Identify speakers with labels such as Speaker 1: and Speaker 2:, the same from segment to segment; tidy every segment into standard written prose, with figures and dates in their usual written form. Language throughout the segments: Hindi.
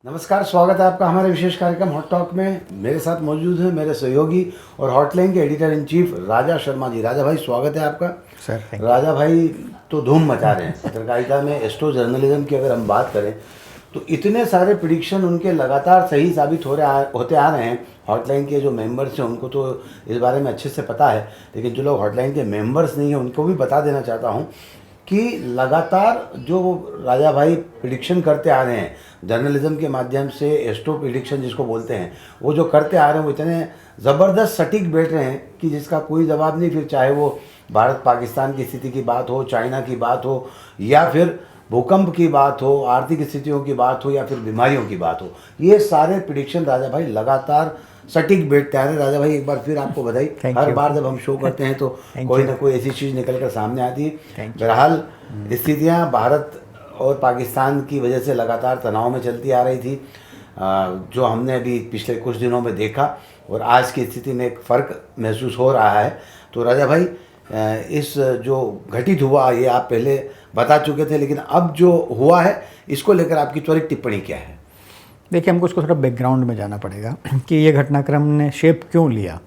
Speaker 1: नमस्कार, स्वागत है आपका हमारे विशेष कार्यक्रम हॉट टॉक में। मेरे साथ मौजूद हैं मेरे सहयोगी और हॉटलाइन के एडिटर इन चीफ राजा शर्मा जी। राजा भाई, स्वागत है आपका।
Speaker 2: सर
Speaker 1: राजा भाई तो धूम मचा रहे हैं पत्रकारिता में। एस्ट्रो जर्नलिज्म की अगर हम बात करें तो इतने सारे प्रिडिक्शन उनके लगातार सही साबित होते आ रहे हैं। हॉटलाइन के जो मेंबर्स हैं उनको तो इस बारे में अच्छे से पता है, लेकिन जो लोग हॉटलाइन के मेंबर्स नहीं हैं उनको भी बता देना चाहता हूँ कि लगातार जो राजा भाई प्रिडिक्शन करते आ रहे हैं जर्नलिज्म के माध्यम से, एस्ट्रो प्रिडिक्शन जिसको बोलते हैं, वो जो करते आ रहे हैं वो इतने ज़बरदस्त सटीक बैठ रहे हैं कि जिसका कोई जवाब नहीं। फिर चाहे वो भारत पाकिस्तान की स्थिति की बात हो, चाइना की बात हो, या फिर भूकंप की बात हो, आर्थिक स्थितियों की बात हो, या फिर बीमारियों की बात हो, ये सारे प्रिडिक्शन राजा भाई लगातार सटीक बैठते आ रहे हैं। राजा भाई, एक बार फिर आपको बधाई। हर बार जब हम शो करते हैं तो कोई ना कोई ऐसी चीज़ निकल कर सामने आती है। बहरहाल स्थितियाँ भारत और पाकिस्तान की वजह से लगातार तनाव में चलती आ रही थी, जो हमने अभी पिछले कुछ दिनों में देखा, और आज की स्थिति में एक फ़र्क महसूस हो रहा है। तो राजा भाई, इस जो घटित हुआ ये आप पहले बता चुके थे, लेकिन अब जो हुआ है इसको लेकर आपकी त्वरित टिप्पणी क्या है?
Speaker 2: देखिए, हमको उसको थोड़ा बैकग्राउंड में जाना पड़ेगा कि ये घटनाक्रम ने शेप क्यों लिया।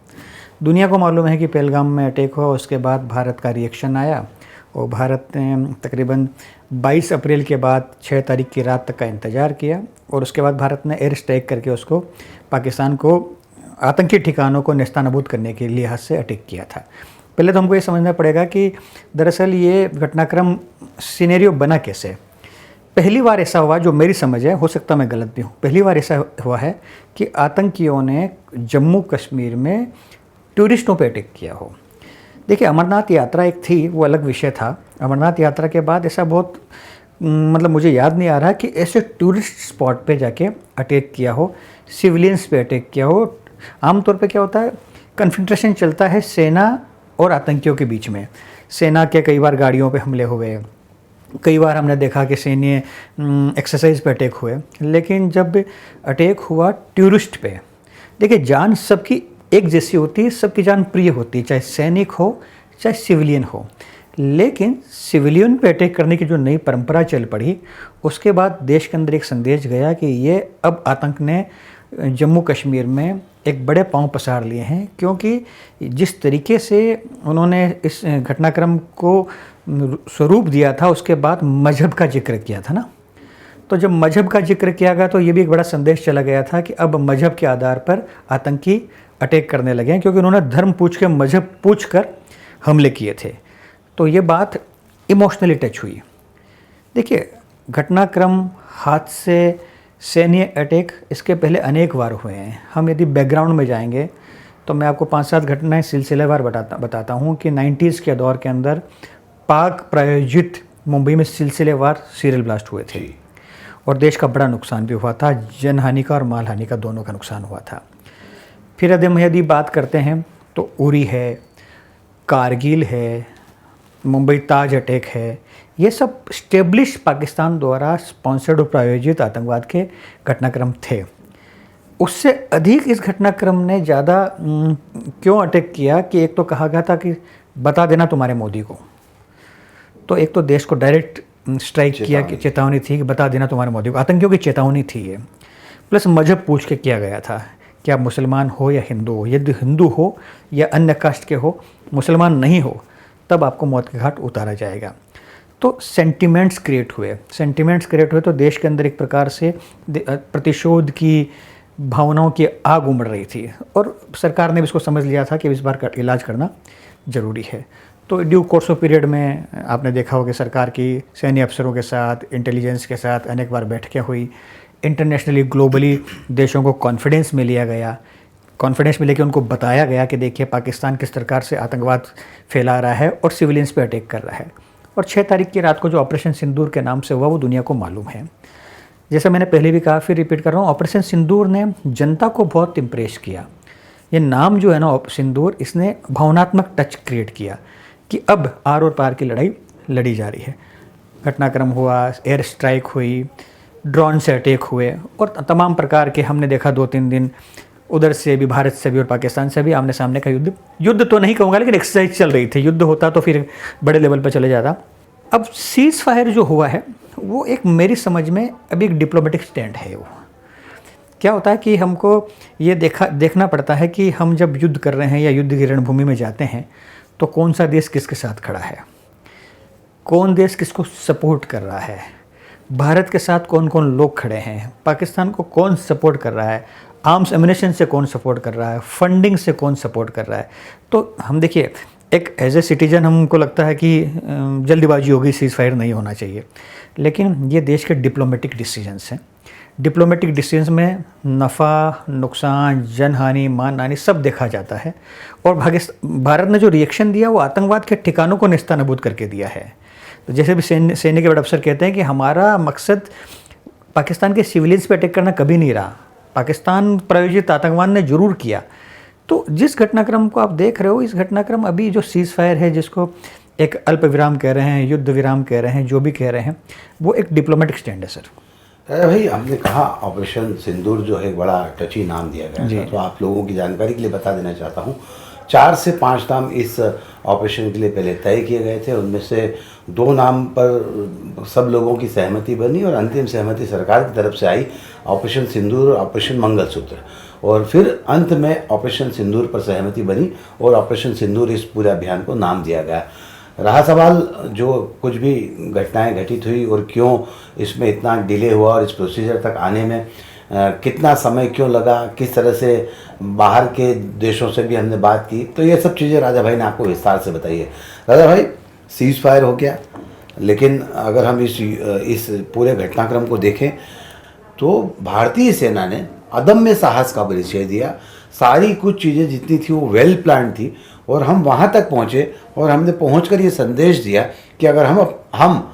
Speaker 2: दुनिया को मालूम है कि पहलगाम में अटैक हुआ, उसके बाद भारत का रिएक्शन आया और भारत ने तकरीबन 22 अप्रैल के बाद 6 तारीख की रात तक का इंतज़ार किया, और उसके बाद भारत ने एयर स्ट्राइक करके उसको पाकिस्तान को आतंकी ठिकानों को नेस्तनाबूद करने के लिहाज से अटैक किया था। पहले तो हमको ये समझना पड़ेगा कि दरअसल ये घटनाक्रम सिनेरियो बना कैसे। पहली बार ऐसा हुआ, जो मेरी समझ है, हो सकता मैं गलत भी हूँ, पहली बार ऐसा हुआ है कि आतंकियों ने जम्मू कश्मीर में टूरिस्टों पे अटैक किया हो। देखिए, अमरनाथ यात्रा एक थी, वो अलग विषय था। अमरनाथ यात्रा के बाद ऐसा बहुत मतलब मुझे याद नहीं आ रहा कि ऐसे टूरिस्ट स्पॉट पे जाके अटैक किया हो, सिविलियंस पे अटैक किया हो। आमतौर पे क्या होता है, कन्फ्रंटेशन चलता है सेना और आतंकियों के बीच में। सेना के कई बार गाड़ियों पे हमले हुए, कई बार हमने देखा कि सैन्य एक्सरसाइज पे अटैक हुए, लेकिन जब अटैक हुआ टूरिस्ट पे, देखिए जान सबकी एक जैसी होती है, सबकी जान प्रिय होती है, चाहे सैनिक हो चाहे सिविलियन हो। लेकिन सिविलियन पे अटैक करने की जो नई परंपरा चल पड़ी, उसके बाद देश के अंदर एक संदेश गया कि ये अब आतंक ने जम्मू कश्मीर में एक बड़े पांव पसार लिए हैं, क्योंकि जिस तरीके से उन्होंने इस घटनाक्रम को स्वरूप दिया था, उसके बाद मजहब का जिक्र किया था ना। तो जब मजहब का जिक्र किया गया तो ये भी एक बड़ा संदेश चला गया था कि अब मजहब के आधार पर आतंकी अटैक करने लगे हैं, क्योंकि उन्होंने धर्म पूछ के, मजहब पूछ कर हमले किए थे। तो ये बात इमोशनली टच हुई। देखिए, घटनाक्रम, हादसे, सैन्य अटैक इसके पहले अनेक बार हुए हैं। हम यदि बैकग्राउंड में जाएंगे तो मैं आपको 5-7 घटनाएं सिलसिलेवार बताता हूँ कि 90s के दौर के अंदर पाक प्रायोजित मुंबई में सिलसिलेवार सीरियल ब्लास्ट हुए थे, और देश का बड़ा नुकसान भी हुआ था। जनहानि का और माल हानि का दोनों का नुकसान हुआ था। फिर यदि बात करते हैं तो उरी है, कारगिल है, मुंबई ताज अटैक है। ये सब स्टेब्लिश पाकिस्तान द्वारा स्पॉन्सर्ड और प्रायोजित आतंकवाद के घटनाक्रम थे। उससे अधिक इस घटनाक्रम ने ज़्यादा क्यों अटैक किया कि एक तो कहा गया था कि बता देना तुम्हारे मोदी को, तो एक तो देश को डायरेक्ट स्ट्राइक किया कि चेतावनी थी कि बता देना तुम्हारे मोदी को, आतंकियों की चेतावनी थी ये। प्लस मजहब पूछ के किया गया था कि आप मुसलमान हो या हिंदू हो, यदि हिंदू हो या अन्य कास्ट के हो, मुसलमान नहीं हो, तब आपको मौत के घाट उतारा जाएगा। तो सेंटिमेंट्स क्रिएट हुए तो देश के अंदर एक प्रकार से प्रतिशोध की भावनाओं की आग उमड़ रही थी, और सरकार ने भी इसको समझ लिया था कि इस बार का इलाज करना ज़रूरी है। तो ड्यू कोर्स ऑफ पीरियड में आपने देखा होगा सरकार की सैन्य अफसरों के साथ, इंटेलिजेंस के साथ अनेक बार बैठकें हुई। इंटरनेशनली, ग्लोबली देशों को कॉन्फिडेंस में लिया गया। कॉन्फिडेंस में लेके उनको बताया गया कि देखिए पाकिस्तान किस प्रकार से आतंकवाद फैला रहा है और सिविलियंस पे अटैक कर रहा है। और 6 तारीख की रात को जो ऑपरेशन सिंदूर के नाम से हुआ, वो दुनिया को मालूम है। जैसे मैंने पहले भी कहा, फिर रिपीट कर रहा हूँ, ऑपरेशन सिंदूर ने जनता को बहुत इम्प्रेस किया। ये नाम जो है ना सिंदूर, इसने भावनात्मक टच क्रिएट किया कि अब आर और पार की लड़ाई लड़ी जा रही है। घटनाक्रम हुआ, एयर स्ट्राइक हुई, ड्रोन से अटैक हुए, और तमाम प्रकार के हमने देखा 2-3 दिन उधर से भी, भारत से भी और पाकिस्तान से भी आमने सामने का युद्ध तो नहीं कहूँगा, लेकिन एक्सरसाइज चल रही थी। युद्ध होता तो फिर बड़े लेवल पर चले जाता। अब सीज़ फायर जो हुआ है वो एक मेरी समझ में अभी एक डिप्लोमेटिक स्टैंड है। वो क्या होता है कि हमको ये देखना पड़ता है कि हम जब युद्ध कर रहे हैं या युद्ध की रणभूमि में जाते हैं तो कौन सा देश किसके साथ खड़ा है, कौन देश किसको सपोर्ट कर रहा है, भारत के साथ कौन कौन लोग खड़े हैं, पाकिस्तान को कौन सपोर्ट कर रहा है, आर्म्स एमिनेशन से कौन सपोर्ट कर रहा है, फंडिंग से कौन सपोर्ट कर रहा है। तो हम देखिए, एक एज ए सिटीजन हमको लगता है कि जल्दीबाजी होगी, सीज़ फायर नहीं होना चाहिए, लेकिन ये देश के डिप्लोमेटिक डिसीजंस हैं। डिप्लोमेटिक डिसीजंस में नफ़ा नुकसान, जनहानि, मानहानि सब देखा जाता है। और भारत ने जो रिएक्शन दिया वो आतंकवाद के ठिकानों को नेस्तनाबूद करके दिया है। तो जैसे भी सैन्य के बड़े अफसर कहते हैं कि हमारा मकसद पाकिस्तान के सिविलियंस पे अटैक करना कभी नहीं रहा, पाकिस्तान प्रायोजित आतंकवाद ने जरूर किया। तो जिस घटनाक्रम को आप देख रहे हो, इस घटनाक्रम अभी जो सीज़ फायर है, जिसको एक अल्प विराम कह रहे हैं, युद्ध विराम कह रहे हैं, जो भी कह रहे हैं, वो एक डिप्लोमेटिक स्टैंड है सर।
Speaker 1: अरे भाई, हमने कहा ऑपरेशन सिंदूर जो है बड़ा टची नाम दिया गया था, तो आप लोगों की जानकारी के लिए बता देना चाहता हूँ 4 से 5 नाम इस ऑपरेशन के लिए पहले तय किए गए थे। उनमें से 2 नाम पर सब लोगों की सहमति बनी और अंतिम सहमति सरकार की तरफ से आई, ऑपरेशन सिंदूर और ऑपरेशन मंगलसूत्र। और फिर अंत में ऑपरेशन सिंदूर पर सहमति बनी और ऑपरेशन सिंदूर इस पूरे अभियान को नाम दिया गया। रहा सवाल जो कुछ भी घटनाएं घटित हुई और क्यों इसमें इतना डिले हुआ और इस प्रोसीजर तक आने में कितना समय क्यों लगा, किस तरह से बाहर के देशों से भी हमने बात की, तो ये सब चीज़ें राजा भाई ने आपको विस्तार से बताई है। राजा भाई, सीज़ फायर हो गया, लेकिन अगर हम इस पूरे घटनाक्रम को देखें तो भारतीय सेना ने अदम्य साहस का परिचय दिया। सारी कुछ चीज़ें जितनी थी वो वेल प्लान थी और हम वहाँ तक पहुँचे और हमने पहुँचकर ये संदेश दिया कि अगर हम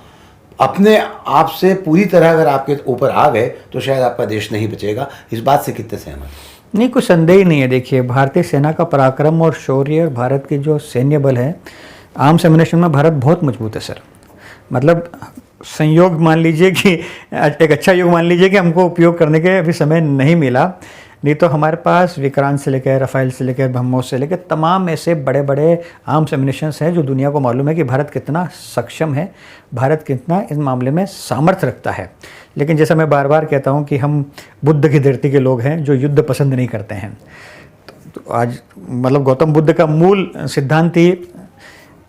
Speaker 1: अपने आप से पूरी तरह अगर आपके ऊपर आ गए तो शायद आपका देश नहीं बचेगा। इस बात से कितने सहमत?
Speaker 2: नहीं, कोई संदेह ही नहीं है। देखिए, भारतीय सेना का पराक्रम और शौर्य, भारत की जो सैन्य बल है, आर्म्स एमिनेशन में भारत बहुत मजबूत है सर। मतलब संयोग मान लीजिए कि एक अच्छा योग मान लीजिए कि हमको उपयोग करने के अभी समय नहीं मिला, नहीं तो हमारे पास विक्रांत से लेकर, राफेल से लेकर, ब्रह्मोस से लेकर तमाम ऐसे बड़े बड़े आर्म्स एमिनेशंस हैं जो दुनिया को मालूम है कि भारत कितना सक्षम है, भारत कितना इस मामले में सामर्थ्य रखता है। लेकिन जैसा मैं बार बार कहता हूँ कि हम बुद्ध की धरती के लोग हैं जो युद्ध पसंद नहीं करते हैं। तो आज मतलब गौतम बुद्ध का मूल सिद्धांत ही,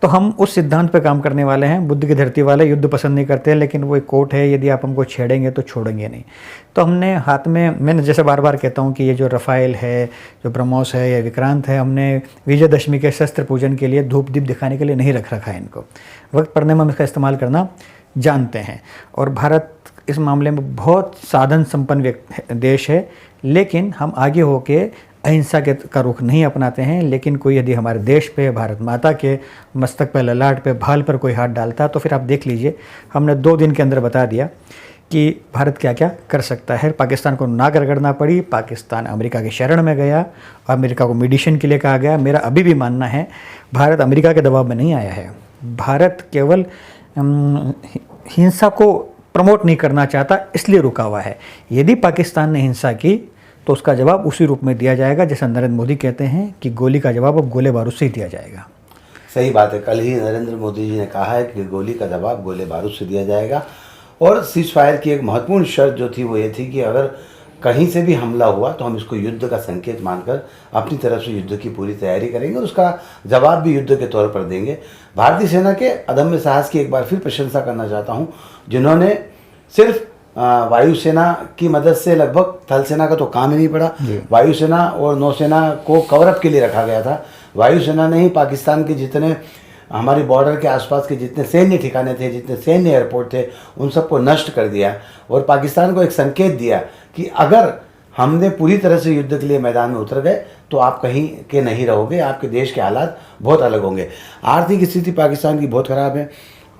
Speaker 2: तो हम उस सिद्धांत पे काम करने वाले हैं। बुद्ध की धरती वाले युद्ध पसंद नहीं करते हैं, लेकिन वो एक कोट है, यदि आप हमको छेड़ेंगे तो छोड़ेंगे नहीं। तो हमने हाथ में, मैंने जैसे बार बार कहता हूँ कि ये जो राफेल है, जो ब्रह्मोस है या विक्रांत है, हमने विजयदशमी के शस्त्र पूजन के लिए धूप दीप दिखाने के लिए नहीं रखा है इनको। वक्त पड़ने में हम इसका इस्तेमाल करना जानते हैं। और भारत इस मामले में बहुत साधन संपन्न देश है, लेकिन हम आगे होके अहिंसा का रुख नहीं अपनाते हैं। लेकिन कोई यदि हमारे देश पे, भारत माता के मस्तक पे, ललाट पे, भाल पर कोई हाथ डालता तो फिर आप देख लीजिए, हमने 2 दिन के अंदर बता दिया कि भारत क्या क्या कर सकता है। पाकिस्तान को नाक रगड़ना पड़ी, पाकिस्तान अमेरिका के शरण में गया, अमेरिका को मीडिएशन के लिए कहा गया। मेरा अभी भी मानना है भारत अमेरिका के दबाव में नहीं आया है। भारत केवल हिंसा को प्रमोट नहीं करना चाहता, इसलिए रुका हुआ है। यदि पाकिस्तान ने हिंसा की तो उसका जवाब उसी रूप में दिया जाएगा जैसा नरेंद्र मोदी कहते हैं कि गोली का जवाब अब गोले बारूद से ही दिया जाएगा।
Speaker 1: सही बात है। कल ही नरेंद्र मोदी जी ने कहा है कि गोली का जवाब गोले बारूद से दिया जाएगा। और सीज़ फायर की एक महत्वपूर्ण शर्त जो थी वो ये थी कि अगर कहीं से भी हमला हुआ तो हम इसको युद्ध का संकेत मानकर अपनी तरफ से युद्ध की पूरी तैयारी करेंगे और उसका जवाब भी युद्ध के तौर पर देंगे। भारतीय सेना के अदम्य साहस की एक बार फिर प्रशंसा करना चाहता हूँ, जिन्होंने सिर्फ वायुसेना की मदद से, लगभग थल सेना का तो काम ही नहीं पड़ा, वायुसेना और नौसेना को कवरअप के लिए रखा गया था। वायुसेना ने ही पाकिस्तान के जितने हमारी बॉर्डर के आसपास के जितने सैन्य ठिकाने थे, जितने सैन्य एयरपोर्ट थे, उन सबको नष्ट कर दिया और पाकिस्तान को एक संकेत दिया कि अगर हमने पूरी तरह से युद्ध के लिए मैदान में उतर गए तो आप कहीं के नहीं रहोगे, आपके देश के हालात बहुत अलग होंगे। आर्थिक स्थिति पाकिस्तान की बहुत ख़राब है।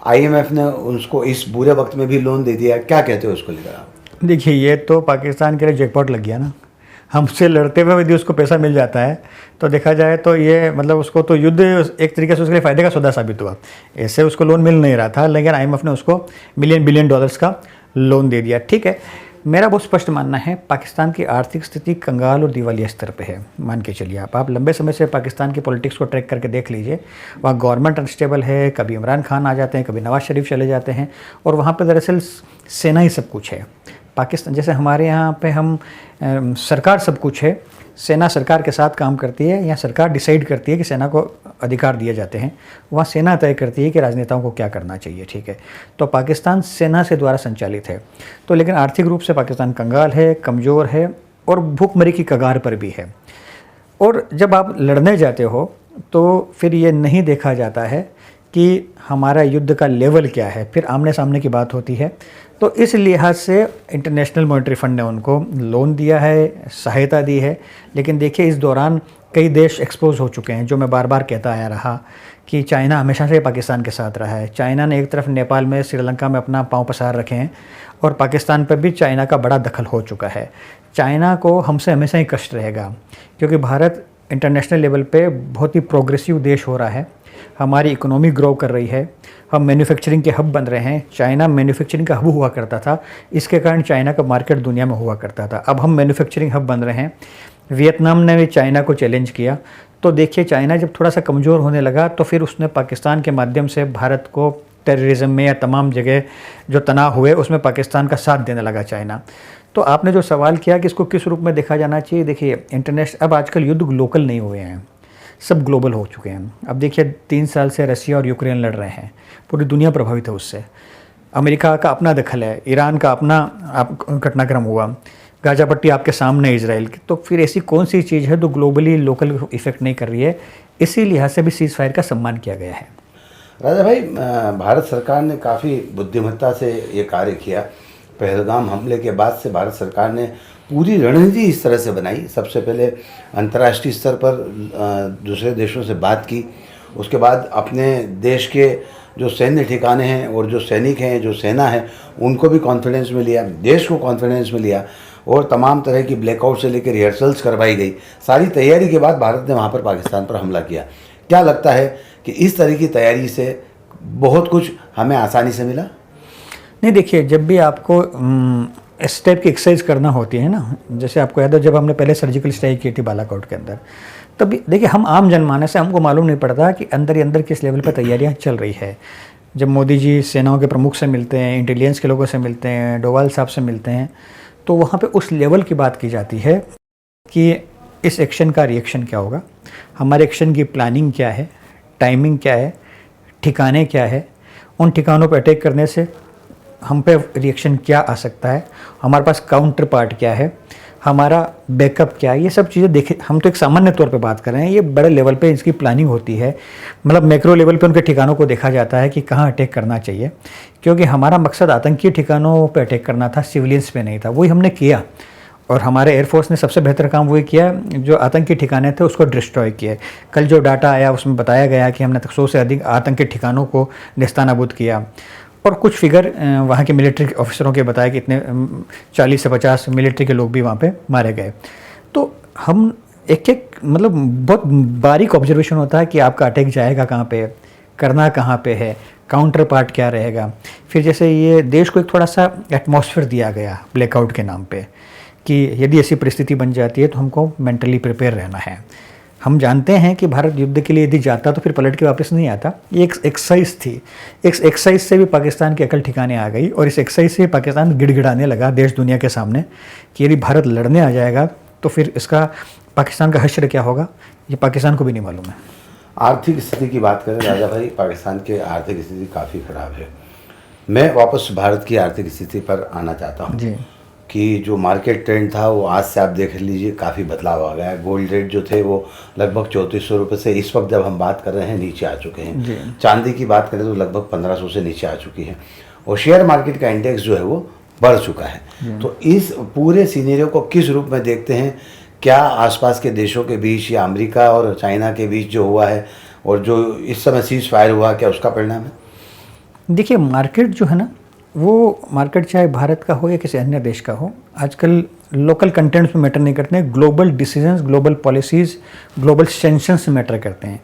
Speaker 1: IMF ने उसको इस बुरे वक्त में भी लोन दे दिया। क्या कहते हो उसको लेकर आप?
Speaker 2: देखिए, ये तो पाकिस्तान के लिए जैकपॉट लग गया ना। हमसे लड़ते हुए यदि उसको पैसा मिल जाता है तो देखा जाए तो ये मतलब उसको तो युद्ध एक तरीके से उसके लिए फ़ायदे का सौदा साबित हुआ। ऐसे उसको लोन मिल नहीं रहा था, लेकिन IMF ने उसको मिलियन बिलियन डॉलर्स का लोन दे दिया। ठीक है, मेरा बहुत स्पष्ट मानना है पाकिस्तान की आर्थिक स्थिति कंगाल और दिवालिया स्तर पे है। मान के चलिए आप लंबे समय से पाकिस्तान की पॉलिटिक्स को ट्रैक करके देख लीजिए, वहाँ गवर्नमेंट अनस्टेबल है, कभी इमरान खान आ जाते हैं, कभी नवाज शरीफ चले जाते हैं और वहाँ पे दरअसल सेना ही सब कुछ है। पाकिस्तान जैसे हमारे यहाँ पे हम सरकार सब कुछ है, सेना सरकार के साथ काम करती है, या सरकार डिसाइड करती है कि सेना को अधिकार दिए जाते हैं, वहाँ सेना तय करती है कि राजनेताओं को क्या करना चाहिए, ठीक है। तो पाकिस्तान सेना से द्वारा संचालित है, तो लेकिन आर्थिक रूप से पाकिस्तान कंगाल है, कमज़ोर है और भूखमरी की कगार पर भी है। और जब आप लड़ने जाते हो तो फिर ये नहीं देखा जाता है कि हमारा युद्ध का लेवल क्या है, फिर आमने सामने की बात होती है। तो इस लिहाज से इंटरनेशनल मॉनेटरी फंड ने उनको लोन दिया है, सहायता दी है। लेकिन देखिए इस दौरान कई देश एक्सपोज हो चुके हैं, जो मैं बार बार कहता आया रहा कि चाइना हमेशा से पाकिस्तान के साथ रहा है। चाइना ने एक तरफ नेपाल में, श्रीलंका में अपना पांव पसार रखे हैं, और पाकिस्तान पर भी चाइना का बड़ा दखल हो चुका है। चाइना को हमसे हमेशा ही कष्ट रहेगा, क्योंकि भारत इंटरनेशनल लेवल पे बहुत ही प्रोग्रेसिव देश हो रहा है, हमारी इकोनॉमी ग्रो कर रही है, हम मैन्युफैक्चरिंग के हब बन रहे हैं। चाइना मैन्युफैक्चरिंग का हब हुआ करता था, इसके कारण चाइना का मार्केट दुनिया में हुआ करता था। अब हम मैन्युफैक्चरिंग हब बन रहे हैं। वियतनाम ने भी चाइना को चैलेंज किया। तो देखिए चाइना जब थोड़ा सा कमज़ोर होने लगा तो फिर उसने पाकिस्तान के माध्यम से भारत को टेररिज्म में या तमाम जगह जो तनाव हुए उसमें पाकिस्तान का साथ देने लगा चाइना। तो आपने जो सवाल किया कि इसको किस रूप में देखा जाना चाहिए, देखिए इंटरनेशनल, अब आजकल युद्ध लोकल नहीं हुए हैं, सब ग्लोबल हो चुके हैं। अब देखिए 3 साल से रसिया और यूक्रेन लड़ रहे हैं, पूरी दुनिया प्रभावित है उससे। अमेरिका का अपना दखल है, ईरान का अपना घटनाक्रम हुआ, गाजा पट्टी आपके सामने इजराइल की। तो फिर ऐसी कौन सी चीज़ है जो ग्लोबली लोकल इफेक्ट नहीं कर रही है? इसी लिहाज से भी सीज़ फायर का सम्मान किया गया है।
Speaker 1: राजा भाई, भारत सरकार ने काफ़ी बुद्धिमत्ता से ये कार्य किया। पहलगाम हमले के बाद से भारत सरकार ने पूरी रणनीति इस तरह से बनाई। सबसे पहले अंतर्राष्ट्रीय स्तर पर दूसरे देशों से बात की, उसके बाद अपने देश के जो सैन्य ठिकाने हैं और जो सैनिक हैं, जो सेना है, उनको भी कॉन्फिडेंस में लिया, देश को कॉन्फिडेंस में लिया, और तमाम तरह की ब्लैकआउट से लेकर रिहर्सल्स करवाई गई। सारी तैयारी के बाद भारत ने वहाँ पर पाकिस्तान पर हमला किया। क्या लगता है कि इस तरह की तैयारी से बहुत कुछ हमें आसानी से मिला?
Speaker 2: नहीं, देखिए जब भी आपको इस टाइप की एक्सरसाइज करना होती है ना, जैसे आपको याद है जब हमने पहले सर्जिकल स्ट्राइक की थी बालाकोट के अंदर, तब देखिए हम आम जनमानस से हमको मालूम नहीं पड़ता कि अंदर ही अंदर किस लेवल पर तैयारियां चल रही है। जब मोदी जी सेनाओं के प्रमुख से मिलते हैं, इंटेलिजेंस के लोगों से मिलते हैं, डोवाल साहब से मिलते हैं, तो वहाँ पे उस लेवल की बात की जाती है कि इस एक्शन का रिएक्शन क्या होगा, हमारे एक्शन की प्लानिंग क्या है, टाइमिंग क्या है, ठिकाने क्या है, उन ठिकानों पर अटैक करने से हम पे रिएक्शन क्या आ सकता है, हमारे पास काउंटर पार्ट क्या है, हमारा बैकअप क्या है। ये सब चीज़ें देखें, हम तो एक सामान्य तौर पे बात कर रहे हैं, ये बड़े लेवल पे इसकी प्लानिंग होती है। मतलब मैक्रो लेवल पे उनके ठिकानों को देखा जाता है कि कहाँ अटैक करना चाहिए, क्योंकि हमारा मकसद आतंकी ठिकानों पे अटैक करना था, सिविलियंस पे नहीं था। वही हमने किया, और हमारे एयरफोर्स ने सबसे बेहतर काम वही किया, जो आतंकी ठिकाने थे उसको डिस्ट्रॉय किए। कल जो डाटा आया उसमें बताया गया कि हमने 100 से अधिक आतंकी ठिकानों को नेस्तनाबूद किया, और कुछ फिगर वहाँ के मिलिट्री ऑफिसरों के बताया कि इतने 40 से 50 मिलिट्री के लोग भी वहाँ पे मारे गए। तो हम एक एक मतलब बहुत बारीक ऑब्जर्वेशन होता है कि आपका अटैक जाएगा कहाँ पे, करना कहाँ पे है, काउंटर पार्ट क्या रहेगा। फिर जैसे ये देश को एक थोड़ा सा एटमॉस्फेयर दिया गया ब्लैकआउट के नाम पे, कि यदि ऐसी परिस्थिति बन जाती है तो हमको मेंटली प्रिपेयर रहना है। हम जानते हैं कि भारत युद्ध के लिए यदि जाता तो फिर पलट के वापस नहीं आता। ये एक एक्सरसाइज थी, इस एक्सरसाइज से भी पाकिस्तान की अकल ठिकाने आ गई, और इस एक्सरसाइज से पाकिस्तान गिड़गिड़ाने लगा देश दुनिया के सामने कि यदि भारत लड़ने आ जाएगा तो फिर इसका पाकिस्तान का हश्र क्या होगा, ये पाकिस्तान को भी नहीं मालूम है।
Speaker 1: आर्थिक स्थिति की बात करें राजा भाई, पाकिस्तान की आर्थिक स्थिति काफ़ी ख़राब है। मैं वापस भारत की आर्थिक स्थिति पर आना चाहता हूँ
Speaker 2: जी।
Speaker 1: कि जो मार्केट ट्रेंड था वो आज से आप देख लीजिए काफ़ी बदलाव आ गया है। गोल्ड रेट जो थे वो लगभग 3400 रुपये से इस वक्त जब हम बात कर रहे हैं नीचे आ चुके हैं। चांदी की बात करें तो लगभग 1500 से नीचे आ चुकी है, और शेयर मार्केट का इंडेक्स जो है वो बढ़ चुका है। तो इस पूरे सीनेरियो को किस रूप में देखते हैं? क्या आसपास के देशों के बीच या अमेरिका और चाइना के बीच जो हुआ है और जो इस समय सीज फायर हुआ, क्या उसका परिणाम है?
Speaker 2: देखिए मार्केट जो है ना, वो मार्केट चाहे भारत का हो या किसी अन्य देश का हो, आजकल लोकल कंटेंट्स में मैटर नहीं करते हैं, global decisions, global policies, global sanctions matter करते हैं।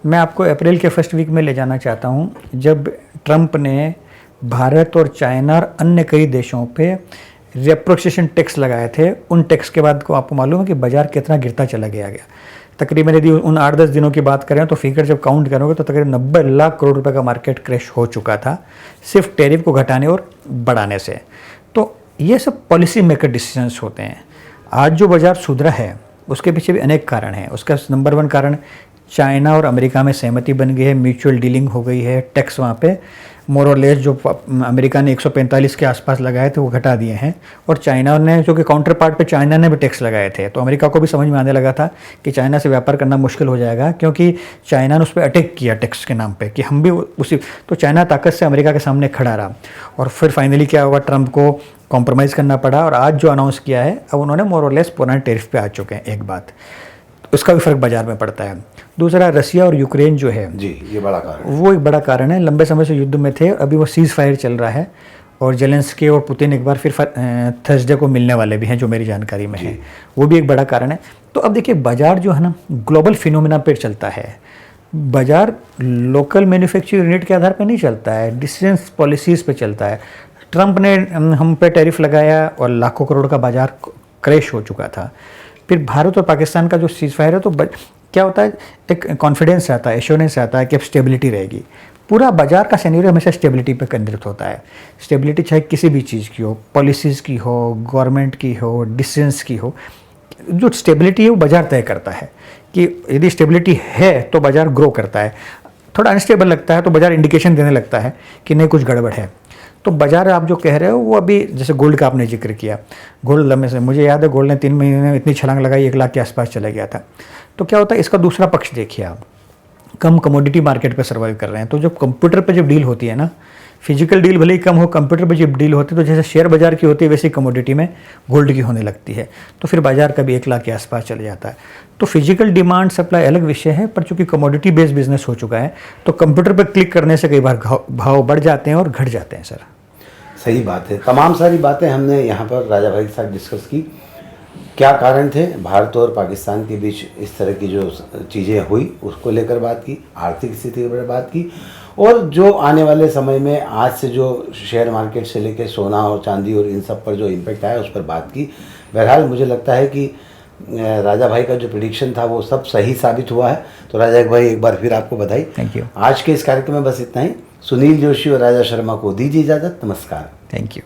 Speaker 2: मैं आपको अप्रैल के फर्स्ट वीक में ले जाना चाहता हूँ, जब ट्रंप ने भारत और चाइना और अन्य कई देशों पे रेप्रोसेशन टैक्स लगाए थे। उन टैक्स के बाद को आपको मालूम है कि बाजार कितना गिरता चला गया। तकरीबन यदि उन 8-10 दिनों की बात करें तो फिगर जब काउंट करोगे तो तकरीबन 90 लाख करोड़ रुपए का मार्केट क्रैश हो चुका था, सिर्फ टैरिफ को घटाने और बढ़ाने से। तो ये सब पॉलिसी मेकर डिसीजंस होते हैं। आज जो बाज़ार सुधरा है उसके पीछे भी अनेक कारण हैं। उसका नंबर 1 कारण चाइना और अमेरिका में सहमति बन गई है, म्यूचुअल डीलिंग हो गई है, टैक्स वहाँ पे मोर और लेस जो अमेरिका ने 145 के आसपास लगाए थे वो घटा दिए हैं, और चाइना ने जो कि काउंटर पार्ट पे चाइना ने भी टैक्स लगाए थे। तो अमेरिका को भी समझ में आने लगा था कि चाइना से व्यापार करना मुश्किल हो जाएगा, क्योंकि चाइना ने उस पर अटैक किया टैक्स के नाम पे कि हम भी उसी, तो चाइना ताकत से अमेरिका के सामने खड़ा रहा। और फिर फाइनली क्या हुआ, ट्रंप को कॉम्प्रोमाइज़ करना पड़ा, और आज जो अनाउंस किया है अब उन्होंने मोर और लेस पुराने टेरिफ पे आ चुके हैं। एक बात, उसका भी फर्क बाजार में पड़ता है। दूसरा, रसिया और यूक्रेन जो है
Speaker 1: जी, ये बड़ा कारण,
Speaker 2: वो एक बड़ा कारण है। लंबे समय से युद्ध में थे, अभी वो सीज़ फायर चल रहा है, और जेलेंस्की और पुतिन एक बार फिर थर्सडे को मिलने वाले भी हैं जो मेरी जानकारी में है, वो भी एक बड़ा कारण है। तो अब देखिए, बाजार जो है ना ग्लोबल फिनोमिना पे चलता है। बाजार लोकल मैन्युफैक्चरिंग यूनिट के आधार पर नहीं चलता है, डिसीजंस पॉलिसीज़ पे चलता है। ट्रंप ने हम पे टैरिफ लगाया और लाखों करोड़ का बाजार क्रैश हो चुका था। फिर भारत और पाकिस्तान का जो सीज़ फायर है, तो क्या होता है, एक कॉन्फिडेंस आता है, एश्योरेंस आता है कि अब स्टेबिलिटी रहेगी। पूरा बाजार का सिनेरियो हमेशा स्टेबिलिटी पे केंद्रित होता है। स्टेबिलिटी चाहे किसी भी चीज़ की हो, पॉलिसीज़ की हो, गवर्नमेंट की हो, डिसीजंस की हो, जो स्टेबिलिटी है वो बाजार तय करता है कि यदि स्टेबिलिटी है तो बाजार ग्रो करता है। थोड़ा अनस्टेबल लगता है तो बाजार इंडिकेशन देने लगता है कि नहीं, कुछ गड़बड़ है। तो बाजार आप जो कह रहे हो वो अभी, जैसे गोल्ड का आपने जिक्र किया, गोल्ड लंबे से, मुझे याद है गोल्ड ने 3 महीने में इतनी छलांग लगाई, 1 लाख के आसपास चला गया था। तो क्या होता है, इसका दूसरा पक्ष देखिए आप, कम कमोडिटी मार्केट पे सर्वाइव कर रहे हैं। तो जब कंप्यूटर पे जब डील होती है ना, फिजिकल डील भले ही कम हो, कंप्यूटर पे जब डील होती है, तो जैसे शेयर बाजार की होती है वैसे कमोडिटी में गोल्ड की होने लगती है, तो फिर बाजार कभी 1 लाख के आसपास चले जाता है। तो फिजिकल डिमांड सप्लाई अलग विषय है, पर चूंकि कमोडिटी बेस्ड बिजनेस हो चुका है, तो कंप्यूटर पर क्लिक करने से कई बार भाव बढ़ जाते हैं और घट जाते हैं। सर
Speaker 1: सही बात है। तमाम सारी बातें हमने यहाँ पर राजा भाई के साथ डिस्कस की। क्या कारण थे भारत और पाकिस्तान के बीच इस तरह की जो चीज़ें हुई उसको लेकर बात की, आर्थिक स्थिति के बारे बात की, और जो आने वाले समय में आज से जो शेयर मार्केट से लेकर सोना और चांदी और इन सब पर जो इम्पैक्ट आया उस पर बात की। बहरहाल मुझे लगता है कि राजा भाई का जो प्रेडिक्शन था वो सब सही साबित हुआ है। तो राजा भाई, एक बार फिर आपको बधाई।
Speaker 2: Thank you.
Speaker 1: आज के इस कार्यक्रम में बस इतना ही। सुनील जोशी और राजा शर्मा को दीजिए इजाज़त। नमस्कार।
Speaker 2: Thank you.